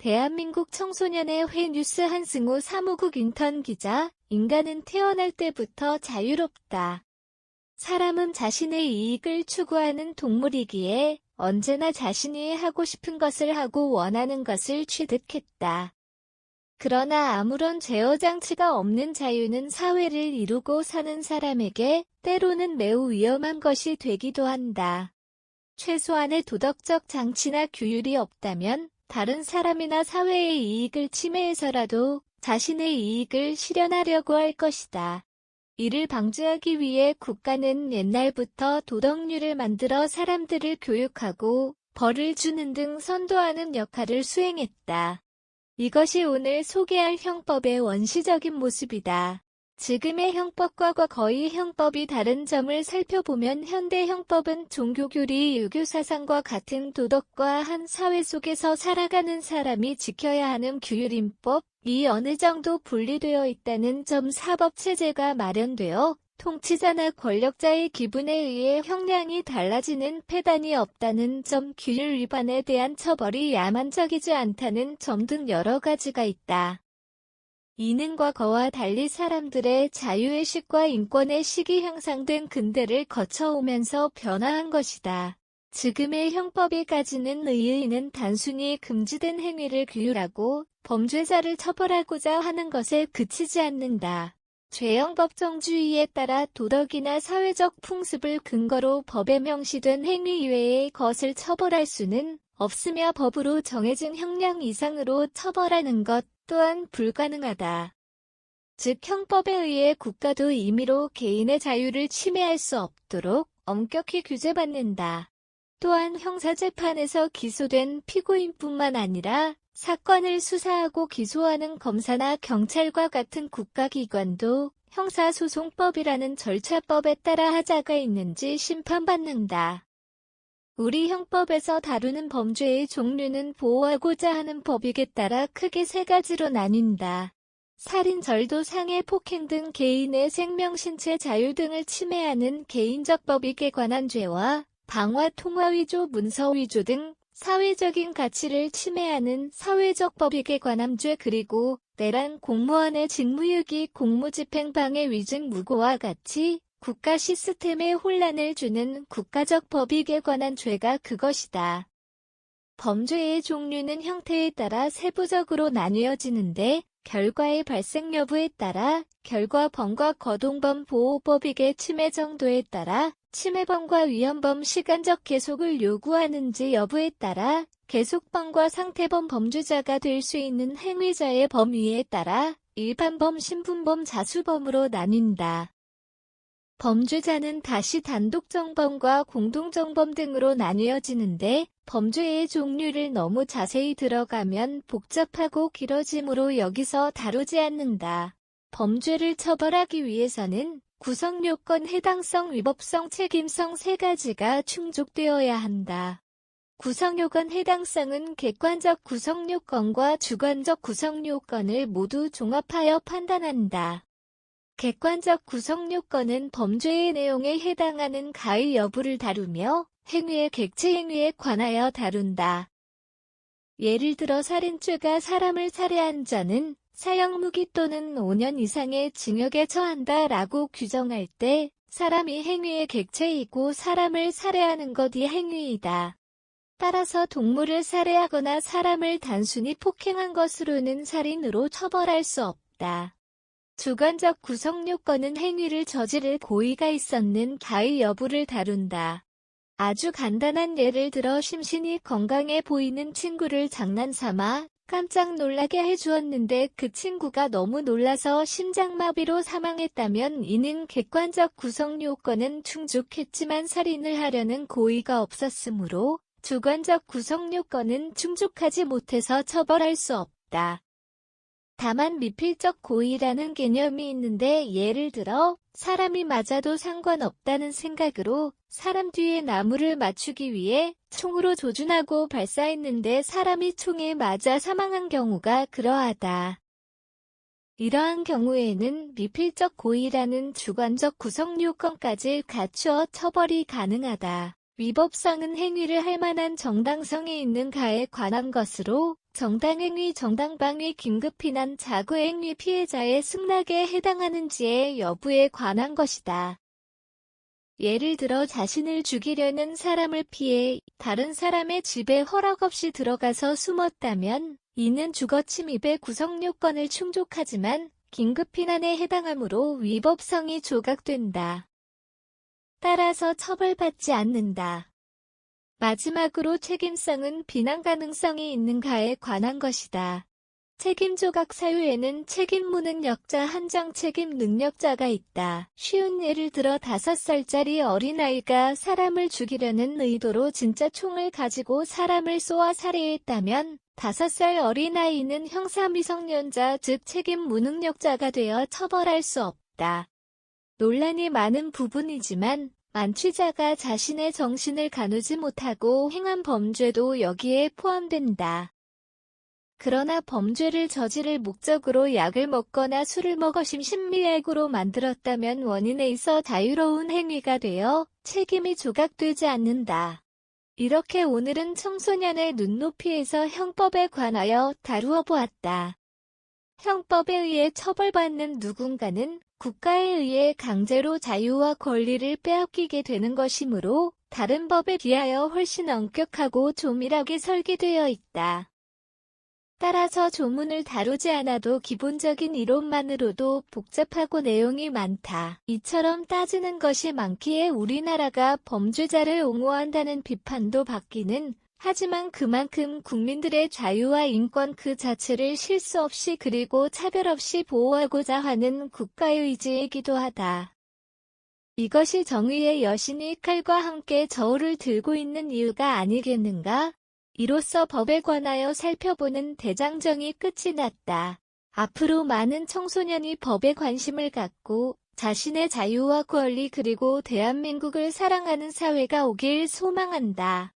대한민국 청소년의 회 뉴스 한승우 사무국 인턴 기자, 인간은 태어날 때부터 자유롭다. 사람은 자신의 이익을 추구하는 동물이기에 언제나 자신이 하고 싶은 것을 하고 원하는 것을 취득했다. 그러나 아무런 제어 장치가 없는 자유는 사회를 이루고 사는 사람에게 때로는 매우 위험한 것이 되기도 한다. 최소한의 도덕적 장치나 규율이 없다면 다른 사람이나 사회의 이익을 침해해서라도 자신의 이익을 실현하려고 할 것이다. 이를 방지하기 위해 국가는 옛날부터 도덕률을 만들어 사람들을 교육하고 벌을 주는 등 선도하는 역할을 수행했다. 이것이 오늘 소개할 형법의 원시적인 모습이다. 지금의 형법과 과거의 형법이 다른 점을 살펴보면 현대 형법은 종교교리, 유교사상과 같은 도덕과 한 사회 속에서 살아가는 사람이 지켜야 하는 규율임법이 어느 정도 분리되어 있다는 점, 사법체제가 마련되어 통치자나 권력자의 기분에 의해 형량이 달라지는 폐단이 없다는 점, 규율 위반에 대한 처벌이 야만적이지 않다는 점 등 여러 가지가 있다. 이는 과거와 달리 사람들의 자유의식과 인권의 식이 향상된 근대를 거쳐오면서 변화한 것이다. 지금의 형법이 가지는 의의는 단순히 금지된 행위를 규율하고 범죄자를 처벌하고자 하는 것에 그치지 않는다. 죄형 법정주의에 따라 도덕이나 사회적 풍습을 근거로 법에 명시된 행위 이외의 것을 처벌할 수는 없으며 법으로 정해진 형량 이상으로 처벌하는 것 또한 불가능하다. 즉 형법에 의해 국가도 임의로 개인의 자유를 침해할 수 없도록 엄격히 규제받는다. 또한 형사재판에서 기소된 피고인뿐만 아니라 사건을 수사하고 기소하는 검사나 경찰과 같은 국가기관도 형사소송법이라는 절차법에 따라 하자가 있는지 심판받는다. 우리 형법에서 다루는 범죄의 종류는 보호하고자 하는 법익에 따라 크게 세 가지로 나뉜다. 살인, 절도, 상해, 폭행 등 개인의 생명, 신체 자유 등을 침해하는 개인적 법익에 관한 죄와 방화, 통화 위조, 문서 위조 등 사회적인 가치를 침해하는 사회적 법익에 관한 죄, 그리고 내란 공무원의 직무유기, 공무집행 방해, 위증, 무고와 같이 국가 시스템에 혼란을 주는 국가적 법익에 관한 죄가 그것이다. 범죄의 종류는 형태에 따라 세부적으로 나뉘어지는데 결과의 발생 여부에 따라 결과범과 거동범, 보호법익의 침해 정도에 따라 침해범과 위헌범, 시간적 계속을 요구하는지 여부에 따라 계속범과 상태범, 범죄자가 될 수 있는 행위자의 범위에 따라 일반범, 신분범, 자수범으로 나뉜다. 범죄자는 다시 단독정범과 공동정범 등으로 나뉘어지는데 범죄의 종류를 너무 자세히 들어가면 복잡하고 길어지므로 여기서 다루지 않는다. 범죄를 처벌하기 위해서는 구성요건, 해당성, 위법성, 책임성 세 가지가 충족되어야 한다. 구성요건, 해당성은 객관적 구성요건과 주관적 구성요건을 모두 종합하여 판단한다. 객관적 구성요건은 범죄의 내용에 해당하는 가해 여부를 다루며 행위의 객체 행위에 관하여 다룬다. 예를 들어 살인죄가 사람을 살해한 자는 사형무기 또는 5년 이상의 징역에 처한다 라고 규정할 때 사람이 행위의 객체이고 사람을 살해하는 것이 행위이다. 따라서 동물을 살해하거나 사람을 단순히 폭행한 것으로는 살인으로 처벌할 수 없다. 주관적 구성요건은 행위를 저지를 고의가 있었는 가해 여부를 다룬다. 아주 간단한 예를 들어 심신이 건강해 보이는 친구를 장난삼아 깜짝 놀라게 해주었는데 그 친구가 너무 놀라서 심장마비로 사망했다면 이는 객관적 구성요건은 충족했지만 살인을 하려는 고의가 없었으므로 주관적 구성요건은 충족하지 못해서 처벌할 수 없다. 다만 미필적 고의라는 개념이 있는데 예를 들어 사람이 맞아도 상관없다는 생각으로 사람 뒤에 나무를 맞추기 위해 총으로 조준하고 발사했는데 사람이 총에 맞아 사망한 경우가 그러하다. 이러한 경우에는 미필적 고의라는 주관적 구성요건까지 갖추어 처벌이 가능하다. 위법성은 행위를 할 만한 정당성이 있는가에 관한 것으로 정당행위, 정당방위, 긴급피난, 자구행위 피해자의 승낙에 해당하는지의 여부에 관한 것이다. 예를 들어 자신을 죽이려는 사람을 피해 다른 사람의 집에 허락 없이 들어가서 숨었다면 이는 주거침입의 구성요건을 충족하지만 긴급피난에 해당하므로 위법성이 조각된다. 따라서 처벌받지 않는다. 마지막으로 책임성은 비난 가능성이 있는가에 관한 것이다. 책임 조각 사유에는 책임 무능력자, 한정 책임 능력자가 있다. 쉬운 예를 들어 5살짜리 어린아이가 사람을 죽이려는 의도로 진짜 총을 가지고 사람을 쏘아 살해했다면 5살 어린아이는 형사 미성년자 즉 책임 무능력자가 되어 처벌할 수 없다. 논란이 많은 부분이지만 만취자가 자신의 정신을 가누지 못하고 행한 범죄도 여기에 포함된다. 그러나 범죄를 저지를 목적으로 약을 먹거나 술을 먹어 심신미약으로 만들었다면 원인에 있어 자유로운 행위가 되어 책임이 조각되지 않는다. 이렇게 오늘은 청소년의 눈높이에서 형법에 관하여 다루어 보았다. 형법에 의해 처벌받는 누군가는 국가에 의해 강제로 자유와 권리를 빼앗기게 되는 것이므로 다른 법에 비하여 훨씬 엄격하고 조밀하게 설계되어 있다. 따라서 조문을 다루지 않아도 기본적인 이론만으로도 복잡하고 내용이 많다. 이처럼 따지는 것이 많기에 우리나라가 범죄자를 옹호한다는 비판도 받기는 하지만 그만큼 국민들의 자유와 인권 그 자체를 실수 없이 그리고 차별 없이 보호하고자 하는 국가의 의지이기도 하다. 이것이 정의의 여신이 칼과 함께 저울을 들고 있는 이유가 아니겠는가? 이로써 법에 관하여 살펴보는 대장정이 끝이 났다. 앞으로 많은 청소년이 법에 관심을 갖고 자신의 자유와 권리 그리고 대한민국을 사랑하는 사회가 오길 소망한다.